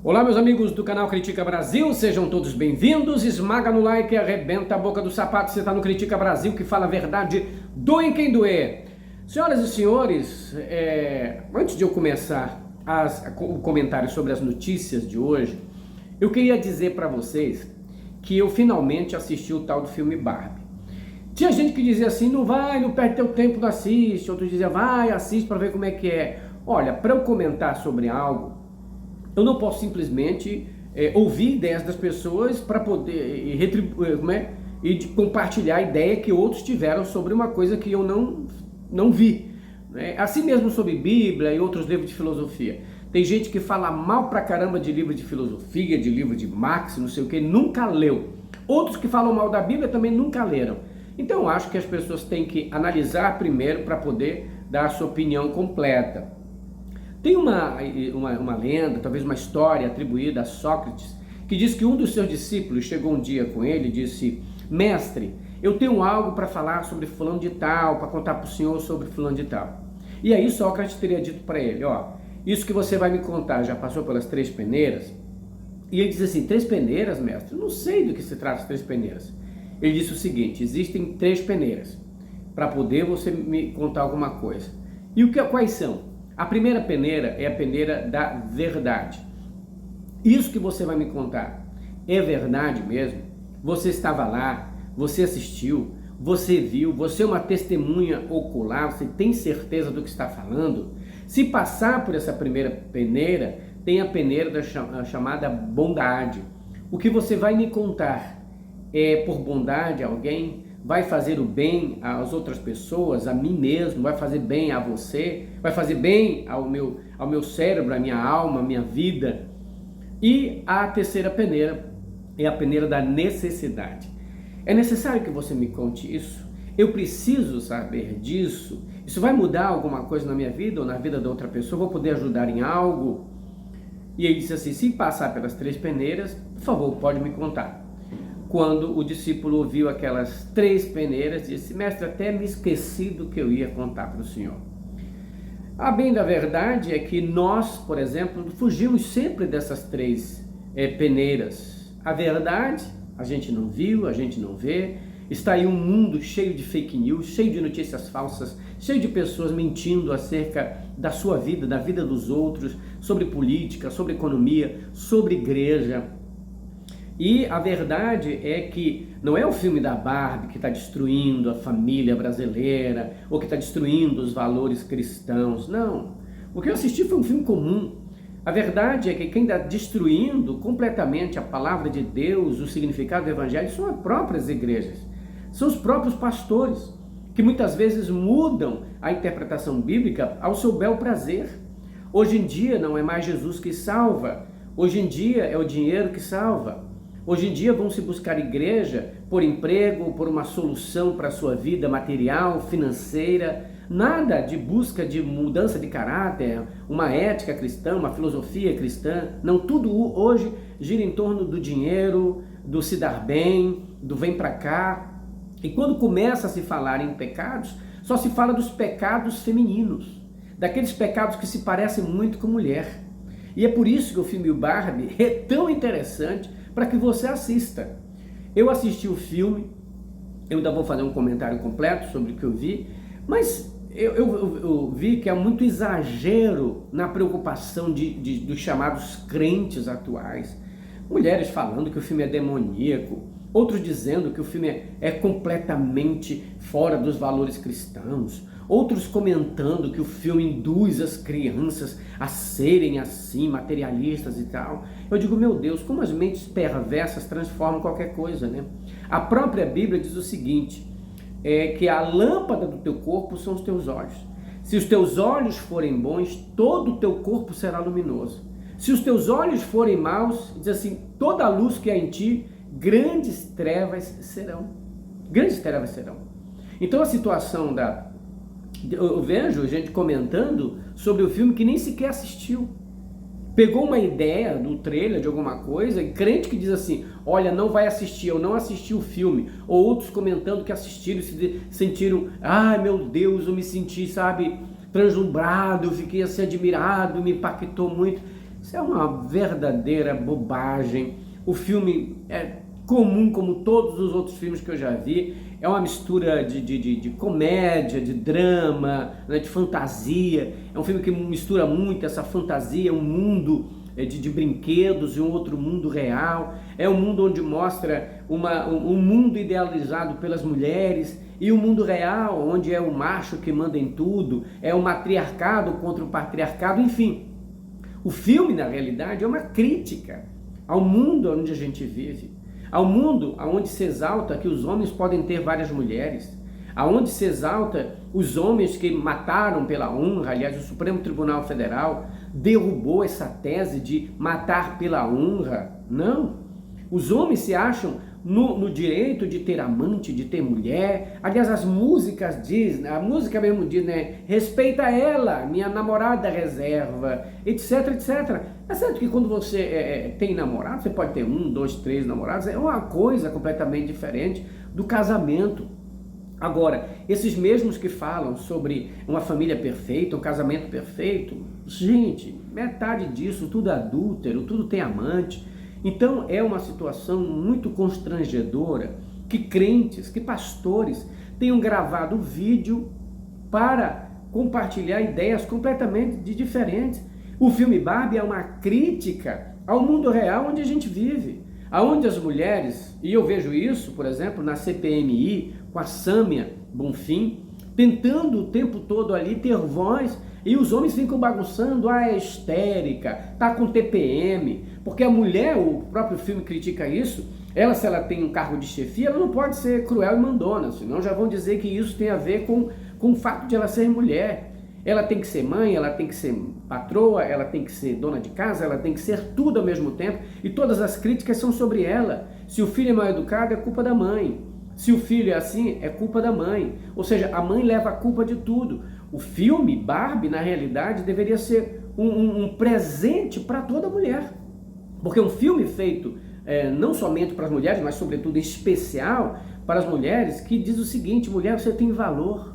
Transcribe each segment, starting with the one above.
Olá, meus amigos do canal Critica Brasil, sejam todos bem-vindos. Esmaga no like e arrebenta a boca do sapato. Você está no Critica Brasil, que fala a verdade, doem quem doer. Senhoras e senhores, antes de eu começar o comentário sobre as notícias de hoje, eu queria dizer para vocês que eu finalmente assisti o tal do filme Barbie. Tinha gente que dizia assim, não perde teu tempo, não assiste. Outros diziam, vai, assiste para ver como é que é. Olha, para eu comentar sobre algo, eu não posso simplesmente ouvir ideias das pessoas para poder e compartilhar a ideia que outros tiveram sobre uma coisa que eu não vi. Assim mesmo sobre Bíblia e outros livros de filosofia. Tem gente que fala mal pra caramba de livro de filosofia, de livro de Marx, não sei o que, nunca leu. Outros que falam mal da Bíblia também nunca leram. Então eu acho que as pessoas têm que analisar primeiro para poder dar a sua opinião completa. Tem uma lenda, talvez uma história atribuída a Sócrates, que diz que um dos seus discípulos chegou um dia com ele e disse, mestre, eu tenho algo para falar sobre fulano de tal, para contar para o senhor sobre fulano de tal. E aí Sócrates teria dito para ele, isso que você vai me contar já passou pelas 3 peneiras? E ele diz assim, 3 peneiras, mestre? Eu não sei do que se trata as 3 peneiras. Ele disse o seguinte, existem 3 peneiras, para poder você me contar alguma coisa. E quais são? A primeira peneira é a peneira da verdade. Isso que você vai me contar é verdade mesmo? Você estava lá, você assistiu, você viu, você é uma testemunha ocular, você tem certeza do que está falando? Se passar por essa primeira peneira, tem a peneira da chamada bondade. O que você vai me contar é por bondade a alguém? Vai fazer o bem às outras pessoas, a mim mesmo, vai fazer bem a você, vai fazer bem ao meu cérebro, à minha alma, à minha vida. E a terceira peneira é a peneira da necessidade. É necessário que você me conte isso? Eu preciso saber disso? Isso vai mudar alguma coisa na minha vida ou na vida da outra pessoa? Vou poder ajudar em algo? E ele disse assim, se passar pelas 3 peneiras, por favor, pode me contar. Quando o discípulo ouviu aquelas 3 peneiras, disse, mestre, até me esqueci do que eu ia contar para o senhor. A bem da verdade é que nós, por exemplo, fugimos sempre dessas 3 peneiras. A verdade, a gente não viu, a gente não vê. Está aí um mundo cheio de fake news, cheio de notícias falsas, cheio de pessoas mentindo acerca da sua vida, da vida dos outros, sobre política, sobre economia, sobre igreja. E a verdade é que não é o filme da Barbie que está destruindo a família brasileira ou que está destruindo os valores cristãos, não. O que eu assisti foi um filme comum. A verdade é que quem está destruindo completamente a palavra de Deus, o significado do evangelho, são as próprias igrejas, são os próprios pastores, que muitas vezes mudam a interpretação bíblica ao seu bel prazer. Hoje em dia não é mais Jesus que salva, hoje em dia é o dinheiro que salva. Hoje em dia vão se buscar igreja por emprego, por uma solução para a sua vida material, financeira, nada de busca de mudança de caráter, uma ética cristã, uma filosofia cristã. Não, tudo hoje gira em torno do dinheiro, do se dar bem, do vem para cá. E quando começa a se falar em pecados, só se fala dos pecados femininos, daqueles pecados que se parecem muito com mulher. E é por isso que o filme Barbie é tão interessante, para que você assista. Eu assisti o filme, eu ainda vou fazer um comentário completo sobre o que eu vi, mas eu vi que há muito exagero na preocupação dos chamados crentes atuais. Mulheres falando que o filme é demoníaco, outros dizendo que o filme é completamente fora dos valores cristãos, outros comentando que o filme induz as crianças a serem assim, materialistas e tal. Eu digo, meu Deus, como as mentes perversas transformam qualquer coisa, né? A própria Bíblia diz o seguinte, que a lâmpada do teu corpo são os teus olhos. Se os teus olhos forem bons, todo o teu corpo será luminoso. Se os teus olhos forem maus, diz assim, toda a luz que há em ti, grandes trevas serão. Grandes trevas serão. Então a situação eu vejo gente comentando sobre o filme que nem sequer assistiu. Pegou uma ideia do trailer de alguma coisa e crente que diz assim, olha, não vai assistir, eu não assisti o filme. Ou outros comentando que assistiram e se sentiram, ai meu Deus, eu me senti, translumbrado, eu fiquei assim admirado, me impactou muito. Isso é uma verdadeira bobagem. O filme é comum como todos os outros filmes que eu já vi. É uma mistura de comédia, de drama, né, de fantasia. É um filme que mistura muito essa fantasia, um mundo de brinquedos e um outro mundo real. É um mundo onde mostra um mundo idealizado pelas mulheres e o mundo real, onde é o macho que manda em tudo, é o matriarcado contra o patriarcado, enfim. O filme, na realidade, é uma crítica ao mundo onde a gente vive, ao mundo onde se exalta que os homens podem ter várias mulheres, aonde se exalta os homens que mataram pela honra. Aliás, o Supremo Tribunal Federal derrubou essa tese de matar pela honra. Não, os homens se acham no direito de ter amante, de ter mulher. Aliás, as músicas dizem, a música mesmo diz, né? Respeita ela, minha namorada reserva, etc, etc. É certo que quando você tem namorado, você pode ter 1, 2, 3 namorados, é uma coisa completamente diferente do casamento. Agora, esses mesmos que falam sobre uma família perfeita, um casamento perfeito, gente, metade disso, tudo adúltero, tudo tem amante. Então é uma situação muito constrangedora que crentes, que pastores tenham gravado vídeo para compartilhar ideias completamente diferentes. O filme Barbie é uma crítica ao mundo real onde a gente vive, aonde as mulheres, e eu vejo isso, por exemplo, na CPMI, com a Sâmia Bonfim, tentando o tempo todo ali ter voz, e os homens ficam bagunçando, é histérica, tá com TPM, porque a mulher, o próprio filme critica isso, se ela tem um cargo de chefia, ela não pode ser cruel e mandona, senão já vão dizer que isso tem a ver com o fato de ela ser mulher. Ela tem que ser mãe, ela tem que ser patroa, ela tem que ser dona de casa, ela tem que ser tudo ao mesmo tempo, e todas as críticas são sobre ela. Se o filho é mal educado, é culpa da mãe. Se o filho é assim, é culpa da mãe. Ou seja, a mãe leva a culpa de tudo. O filme Barbie, na realidade, deveria ser um presente para toda mulher. Porque um filme feito não somente para as mulheres, mas sobretudo em especial para as mulheres, que diz o seguinte: mulher, você tem valor.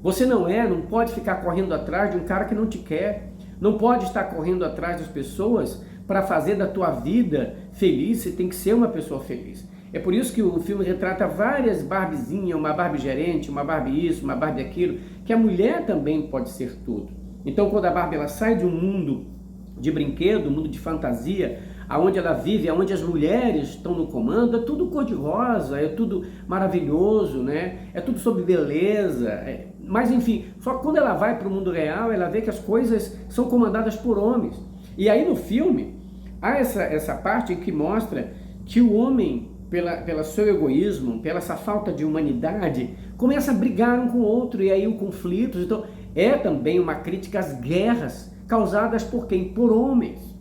Você não pode ficar correndo atrás de um cara que não te quer. Não pode estar correndo atrás das pessoas para fazer da tua vida feliz. Você tem que ser uma pessoa feliz. É por isso que o filme retrata várias Barbiezinhas, uma Barbie gerente, uma Barbie isso, uma Barbie aquilo, que a mulher também pode ser tudo. Então, quando a Barbie ela sai de um mundo de brinquedo, um mundo de fantasia, aonde ela vive, aonde as mulheres estão no comando, é tudo cor-de-rosa, é tudo maravilhoso, né? É tudo sobre beleza. Mas enfim, só que quando ela vai para o mundo real, ela vê que as coisas são comandadas por homens. E aí no filme, há essa parte em que mostra que o homem, pelo seu egoísmo, pela essa falta de humanidade, começa a brigar um com o outro, e aí o conflito. Então, é também uma crítica às guerras causadas por quem? Por homens.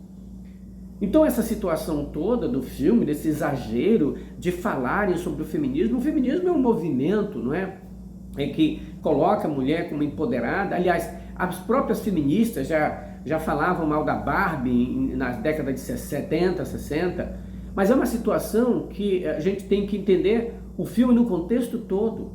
Então essa situação toda do filme, desse exagero de falarem sobre o feminismo é um movimento, não é? Que coloca a mulher como empoderada. Aliás, as próprias feministas já falavam mal da Barbie nas décadas de 70, 60, mas é uma situação que a gente tem que entender o filme no contexto todo.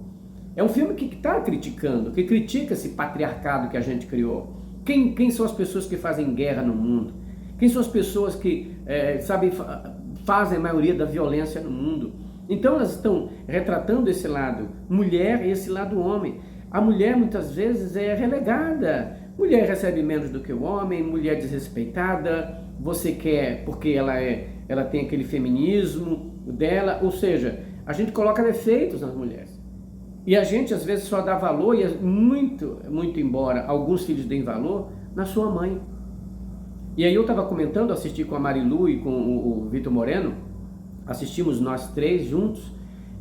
É um filme que está criticando, que critica esse patriarcado que a gente criou. Quem são as pessoas que fazem guerra no mundo? Quem são as pessoas que, fazem a maioria da violência no mundo? Então elas estão retratando esse lado mulher e esse lado homem. A mulher muitas vezes é relegada. Mulher recebe menos do que o homem, mulher desrespeitada, você quer porque ela tem aquele feminismo dela, ou seja, a gente coloca defeitos nas mulheres. E a gente às vezes só dá valor, e muito embora alguns filhos deem valor, na sua mãe. E aí eu estava comentando, assisti com a Marilu e com o Vitor Moreno, assistimos nós 3 juntos,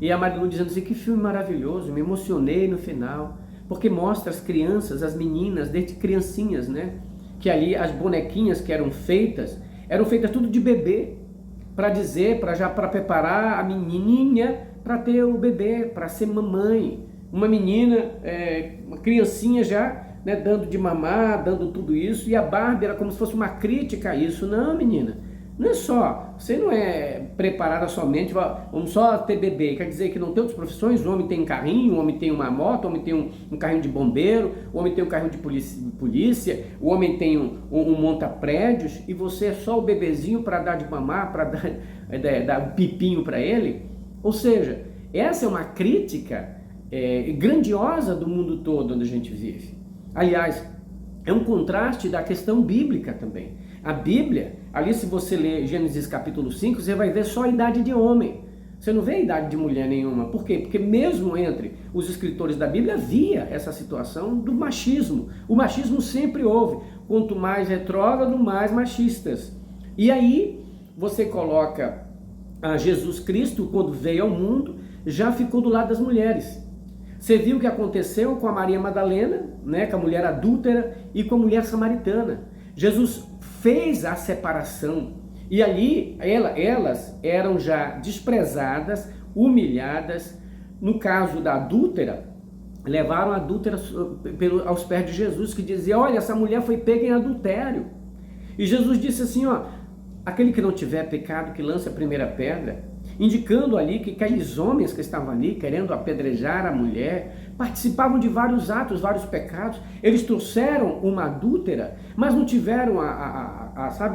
e a Marilu dizendo assim: que filme maravilhoso, me emocionei no final, porque mostra as crianças, as meninas, desde criancinhas, né? Que ali as bonequinhas que eram feitas tudo de bebê, para preparar a menininha para ter o bebê, para ser mamãe. Uma menina, uma criancinha já, né, dando de mamar, dando tudo isso, e a Barbie era como se fosse uma crítica a isso. Não, menina, Você não é preparada somente, vamos só ter bebê, quer dizer que não tem outras profissões, o homem tem um carrinho, o homem tem uma moto, o homem tem um carrinho de bombeiro, o homem tem um carrinho de polícia, o homem tem um monta-prédios, e você é só o bebezinho para dar de mamar, para dar um pipinho para ele. Ou seja, essa é uma crítica grandiosa do mundo todo onde a gente vive. Aliás, é um contraste da questão bíblica também. A Bíblia, ali se você ler Gênesis capítulo 5, você vai ver só a idade de homem. Você não vê a idade de mulher nenhuma. Por quê? Porque mesmo entre os escritores da Bíblia havia essa situação do machismo. O machismo sempre houve. Quanto mais retrógrado, mais machistas. E aí você coloca a Jesus Cristo, quando veio ao mundo, já ficou do lado das mulheres. Você viu o que aconteceu com a Maria Madalena, né, com a mulher adúltera e com a mulher samaritana. Jesus fez a separação e ali elas eram já desprezadas, humilhadas. No caso da adúltera, levaram a adúltera aos pés de Jesus, que dizia: olha, essa mulher foi pega em adultério. E Jesus disse assim, aquele que não tiver pecado, que lance a primeira pedra, indicando ali que aqueles homens que estavam ali querendo apedrejar a mulher participavam de vários atos, vários pecados. Eles trouxeram uma adúltera, mas não tiveram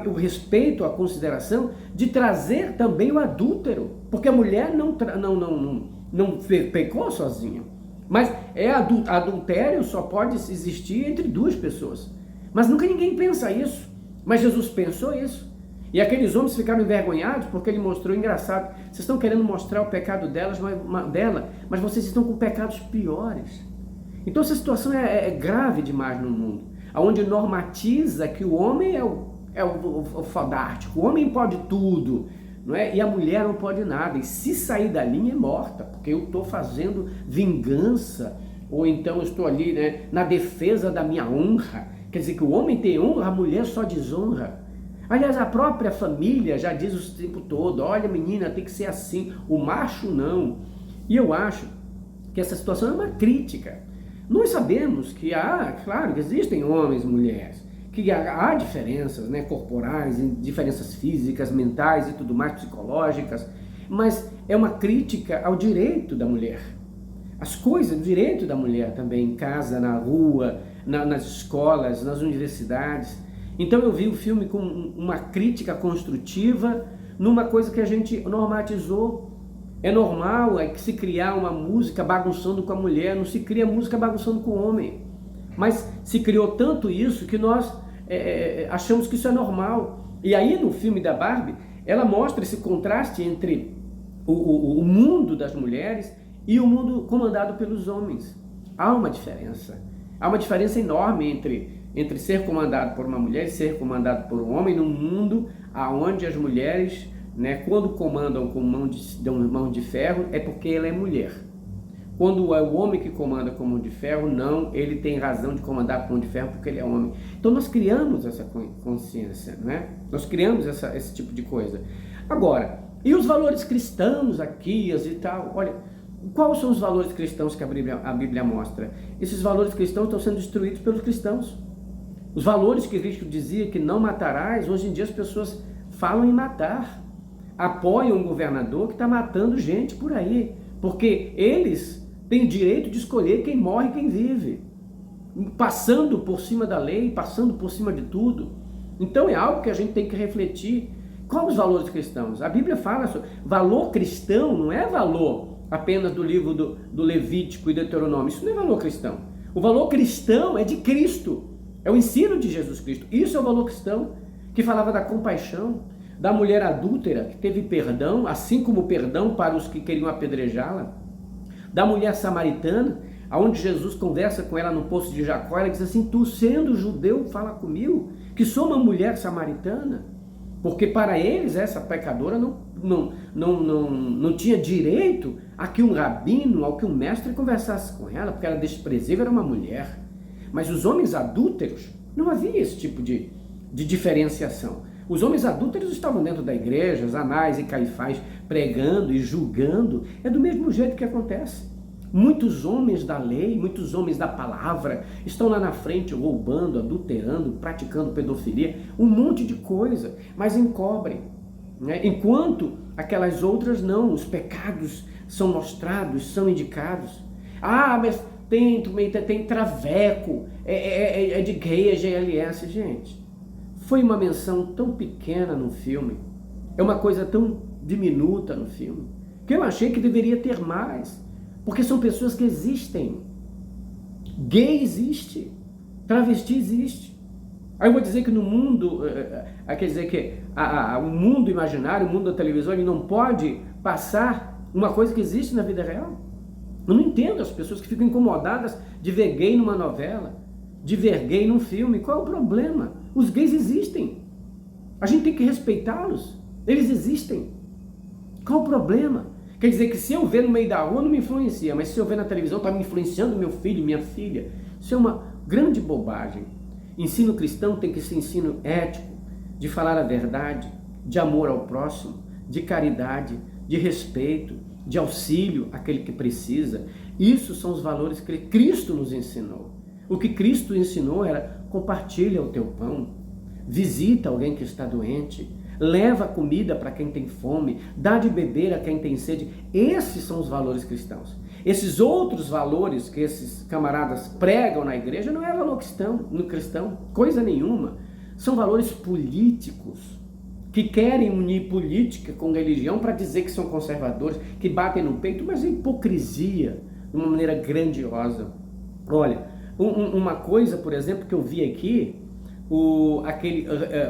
o respeito, a consideração de trazer também o adúltero, porque a mulher não pecou sozinha. Mas adultério só pode existir entre duas pessoas. Mas nunca ninguém pensa isso. Mas Jesus pensou isso. E aqueles homens ficaram envergonhados porque ele mostrou, engraçado, vocês estão querendo mostrar o pecado dela, mas vocês estão com pecados piores. Então essa situação é grave demais no mundo, onde normatiza que o homem é o fodástico, o homem pode tudo, não é? E a mulher não pode nada, e se sair da linha é morta, porque eu estou fazendo vingança, ou então eu estou ali, né, na defesa da minha honra. Quer dizer que o homem tem honra, a mulher só desonra. Aliás, a própria família já diz o tempo todo: olha, menina, tem que ser assim, o macho não. E eu acho que essa situação é uma crítica. Nós sabemos que claro, que existem homens e mulheres, que há diferenças, né, corporais, diferenças físicas, mentais e tudo mais, psicológicas, mas é uma crítica ao direito da mulher. As coisas, o direito da mulher também, em casa, na rua, nas escolas, nas universidades. Então eu vi o filme com uma crítica construtiva numa coisa que a gente normatizou. É normal que se criar uma música bagunçando com a mulher, não se cria música bagunçando com o homem. Mas se criou tanto isso que nós achamos que isso é normal. E aí no filme da Barbie, ela mostra esse contraste entre o mundo das mulheres e o mundo comandado pelos homens. Há uma diferença. Há uma diferença enorme entre ser comandado por uma mulher e ser comandado por um homem, num mundo onde as mulheres, né, quando comandam com mão de ferro, é porque ela é mulher. Quando é o homem que comanda com mão de ferro, não, ele tem razão de comandar com mão de ferro porque ele é homem. Então nós criamos essa consciência, não é? Nós criamos esse tipo de coisa. Agora, e os valores cristãos aqui e tal? Olha, quais são os valores cristãos que a Bíblia mostra? Esses valores cristãos estão sendo destruídos pelos cristãos. Os valores que Cristo dizia que não matarás, hoje em dia as pessoas falam em matar. Apoiam um governador que está matando gente por aí, porque eles têm o direito de escolher quem morre e quem vive, passando por cima da lei, passando por cima de tudo. Então é algo que a gente tem que refletir. Quais os valores cristãos? A Bíblia fala sobre valor cristão, não é valor apenas do livro do Levítico e Deuteronômio. Isso não é valor cristão. O valor cristão é de Cristo. É o ensino de Jesus Cristo. Isso é o valor cristão, que falava da compaixão, da mulher adúltera, que teve perdão, assim como perdão para os que queriam apedrejá-la, da mulher samaritana, onde Jesus conversa com ela no poço de Jacó. Ela diz assim: tu sendo judeu, fala comigo, que sou uma mulher samaritana, porque para eles essa pecadora não tinha direito a que um rabino, ao que um mestre conversasse com ela, porque era desprezível, era uma mulher. Mas os homens adúlteros, não havia esse tipo de diferenciação. Os homens adúlteros estavam dentro da igreja, Anás e Caifás pregando e julgando. É do mesmo jeito que acontece. Muitos homens da lei, muitos homens da palavra estão lá na frente roubando, adulterando, praticando pedofilia, um monte de coisa, mas encobrem, né? Enquanto aquelas outras não, os pecados são mostrados, são indicados. Ah, mas tem traveco, é de gay, é GLS, gente. Foi uma menção tão pequena no filme, é uma coisa tão diminuta no filme, que eu achei que deveria ter mais, porque são pessoas que existem. Gay existe, travesti existe. Aí eu vou dizer que no mundo, quer dizer que o mundo imaginário, o mundo da televisão, ele não pode passar uma coisa que existe na vida real? Eu não entendo as pessoas que ficam incomodadas de ver gay numa novela, de ver gay num filme. Qual é o problema? Os gays existem. A gente tem que respeitá-los. Eles existem. Qual o problema? Quer dizer que se eu ver no meio da rua não me influencia, mas se eu ver na televisão está me influenciando meu filho, minha filha. Isso é uma grande bobagem. Ensino cristão tem que ser ensino ético, de falar a verdade, de amor ao próximo, de caridade, de respeito, de auxílio àquele que precisa. Isso são os valores que Cristo nos ensinou. O que Cristo ensinou era: compartilha o teu pão, visita alguém que está doente, leva comida para quem tem fome, dá de beber a quem tem sede. Esses são os valores cristãos. Esses outros valores que esses camaradas pregam na igreja não é valor cristão, coisa nenhuma. São valores políticos, que querem unir política com religião para dizer que são conservadores, que batem no peito, mas é hipocrisia, de uma maneira grandiosa. Olha, uma coisa, por exemplo, que eu vi aqui, aquele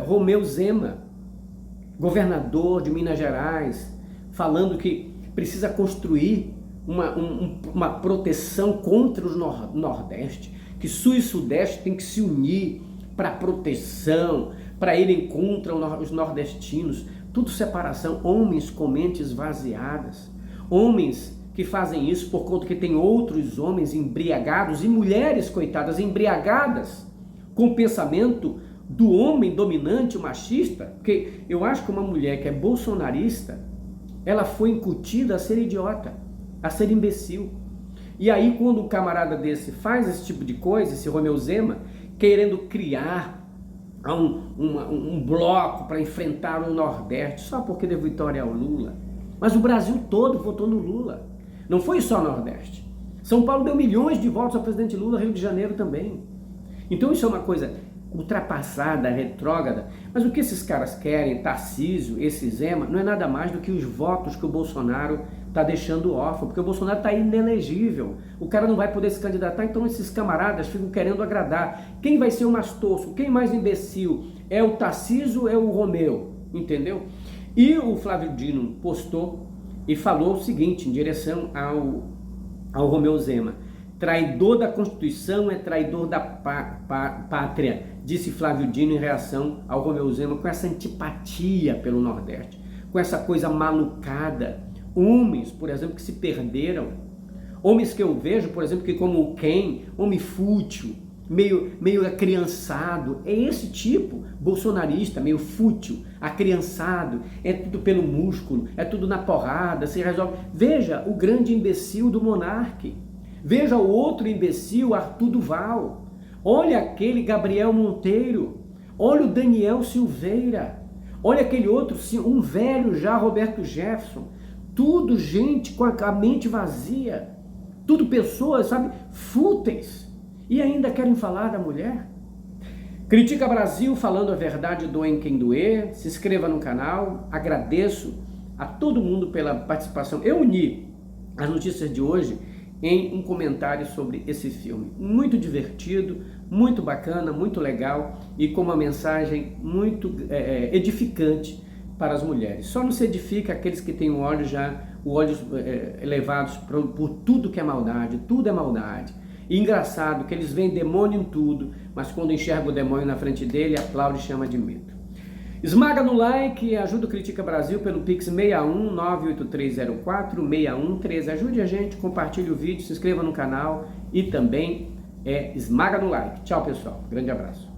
Romeu Zema, governador de Minas Gerais, falando que precisa construir uma proteção contra os Nordeste, que Sul e Sudeste tem que se unir para proteção, para irem contra os nordestinos. Tudo separação, homens com mentes vaziadas, homens que fazem isso por conta que tem outros homens embriagados e mulheres, coitadas, embriagadas com o pensamento do homem dominante, machista. Porque eu acho que uma mulher que é bolsonarista, ela foi incutida a ser idiota, a ser imbecil. E aí quando um camarada desse faz esse tipo de coisa, esse Romeu Zema, querendo criar um bloco para enfrentar o Nordeste, só porque deu vitória ao Lula. Mas o Brasil todo votou no Lula. Não foi só Nordeste. São Paulo deu milhões de votos ao presidente Lula, Rio de Janeiro também. Então isso é uma coisa ultrapassada, retrógrada. Mas o que esses caras querem, Tarcísio, esse Zema, não é nada mais do que os votos que o Bolsonaro está deixando órfão, porque o Bolsonaro está inelegível. O cara não vai poder se candidatar, então esses camaradas ficam querendo agradar. Quem vai ser o mais tosco? Quem mais imbecil? É o Tarcísio ou é o Romeu? Entendeu? E o Flávio Dino postou e falou o seguinte, em direção ao Romeu Zema: traidor da Constituição é traidor da pátria, disse Flávio Dino em reação ao Romeu Zema, com essa antipatia pelo Nordeste, com essa coisa malucada. Homens, por exemplo, que se perderam, homens que eu vejo, por exemplo, que como o Ken, homem fútil, meio acriançado, é esse tipo, bolsonarista, meio fútil, acriançado, é tudo pelo músculo, é tudo na porrada, se resolve. Veja o grande imbecil do Monark, veja o outro imbecil, Arthur Duval, olha aquele Gabriel Monteiro, olha o Daniel Silveira, olha aquele outro, um velho já, Roberto Jefferson, tudo gente com a mente vazia, tudo pessoas, sabe, fúteis, e ainda querem falar da mulher. Critica Brasil, falando a verdade, doem quem doer. Se inscreva no canal, agradeço a todo mundo pela participação. Eu uni as notícias de hoje em um comentário sobre esse filme, muito divertido, muito bacana, muito legal e com uma mensagem muito edificante para as mulheres. Só não se edifica aqueles que têm olhos elevados por tudo que é maldade, tudo é maldade. E engraçado que eles veem demônio em tudo, mas quando enxergam o demônio na frente dele, aplaude e chama de medo. Esmaga no like e ajuda o Critica Brasil pelo Pix 61 98304 6113. Ajude a gente, compartilhe o vídeo, se inscreva no canal e também esmaga no like. Tchau, pessoal. Grande abraço.